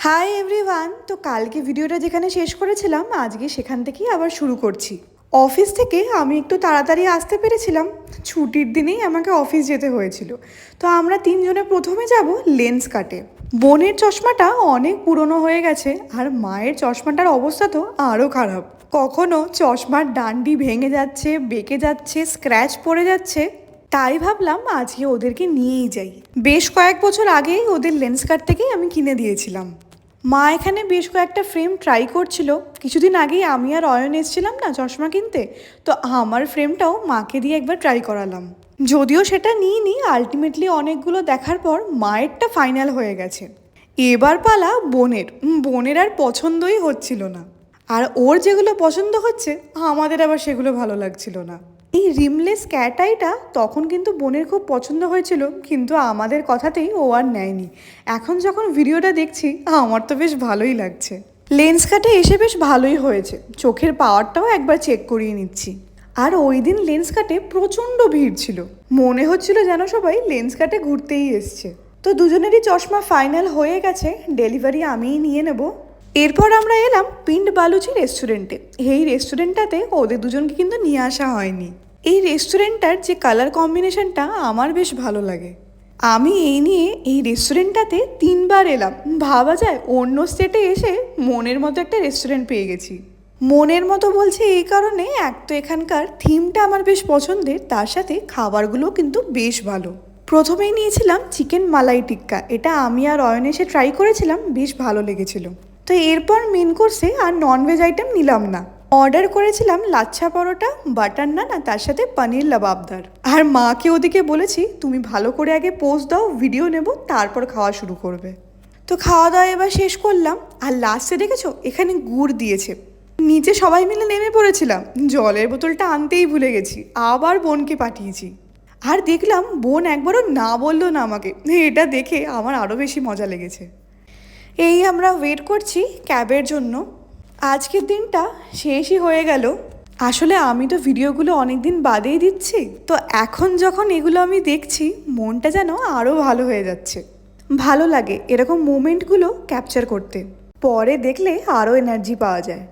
Hi everyone. তো কালকে ভিডিওটা যেখানে শেষ করেছিলাম আজকে সেখান থেকেই আবার শুরু করছি। অফিস থেকে আমি একটু তাড়াতাড়ি আসতে পেরেছিলাম, ছুটির দিনেই আমাকে অফিস যেতে হয়েছিল। তো আমরা তিনজনে প্রথমে যাব লেন্স কাটে। বোনের চশমাটা অনেক পুরনো হয়ে গেছে আর মায়ের চশমাটার অবস্থা তো আরও খারাপ। কখনো চশমার ডান্ডি ভেঙে যাচ্ছে, বেঁকে যাচ্ছে, স্ক্র্যাচ পড়ে যাচ্ছে। তাই ভাবলাম আজকে ওদেরকে নিয়েই যাই। বেশ কয়েক বছর আগেই ওদের লেন্স কাট থেকেই আমি কিনে দিয়েছিলাম। মা এখানে বেশ কয়েকটা ফ্রেম ট্রাই করছিল। কিছুদিন আগেই আমি আর অয়ন এসেছিলাম না চশমা কিনতে, তো আমার ফ্রেমটাও মাকে দিয়ে একবার ট্রাই করালাম। যদিও সেটা নিইনি, আলটিমেটলি অনেকগুলো দেখার পর মায়েরটা ফাইনাল হয়ে গেছে। এবার পালা বোনের। বোনের আর পছন্দই হচ্ছিল না, আর ওর যেগুলো পছন্দ হচ্ছে আমাদের আবার সেগুলো ভালো লাগছিল না। এই রিমলেস ক্যাট আইটা তখন কিন্তু বোনের খুব পছন্দ হয়েছিল, কিন্তু আমাদের কথাতেই ও আর নেয়নি। এখন যখন ভিডিওটা দেখছি আমার তো বেশ ভালোই লাগছে। লেন্স কাটে এসে বেশ ভালোই হয়েছে, চোখের পাওয়ারটাও একবার চেক করিয়ে নিচ্ছি। আর ওই দিন লেন্স কাটে প্রচণ্ড ভিড় ছিল, মনে হচ্ছিল যেন সবাই লেন্স কাটে ঘুরতেই এসছে। তো দুজনেরই চশমা ফাইনাল হয়ে গেছে, ডেলিভারি আমিই নিয়ে নেব। এরপর আমরা এলাম পিন্ড বালুচি রেস্টুরেন্টে। এই রেস্টুরেন্টটাতে ওদের দুজনকে কিন্তু নিয়ে আসা হয়নি। এই রেস্টুরেন্টটার যে কালার কম্বিনেশনটা আমার বেশ ভালো লাগে। আমি এই নিয়ে এই রেস্টুরেন্টটাতে 3বার এলাম। ভাবা যায় অন্য স্টেটে এসে মনের মতো একটা রেস্টুরেন্ট পেয়ে গেছি। মনের মতো বলছে এই কারণে, এক তো এখানকার থিমটা আমার বেশ পছন্দের, তার সাথে খাবারগুলো কিন্তু বেশ ভালো। প্রথমেই নিয়েছিলাম চিকেন মালাই টিক্কা। এটা আমি আর অয়ন এসে ট্রাই করেছিলাম, বেশ ভালো লেগেছিল। তো এরপর মেন কোর্সে আর ননভেজ আইটেম নিলাম না। অর্ডার করেছিলাম লাচ্ছা পরোটা, বাটার নান আর তার সাথে পনির লাবাবদার। আর মাকে ওদিকে বলেছি তুমি ভালো করে আগে পোস্ট দাও, ভিডিও নেব, তারপর খাওয়া শুরু করবে। তো খাওয়া দাওয়া এবার শেষ করলাম। আর লাস্টে দেখেছো এখানে গুড় দিয়েছে। নিচে সবাই মিলে নেমে পড়েছিলাম, জলের বোতলটা আনতেই ভুলে গেছি, আবার বোনকে পাঠিয়েছি। আর দেখলাম বোন একবারও না বললো না আমাকে। এটা দেখে আমার আরও বেশি মজা লেগেছে। এই আমরা ওয়েট করছি ক্যাবের জন্য। আজকের দিনটা শেষই হয়ে গেল। আসলে আমি তো ভিডিওগুলো অনেক দিন বাদেই দিচ্ছি, তো এখন যখন এগুলো আমি দেখছি মনটা যেন আরও ভালো হয়ে যাচ্ছে। ভালো লাগে এরকম মোমেন্টগুলো ক্যাপচার করতে, পরে দেখলে আরও এনার্জি পাওয়া যায়।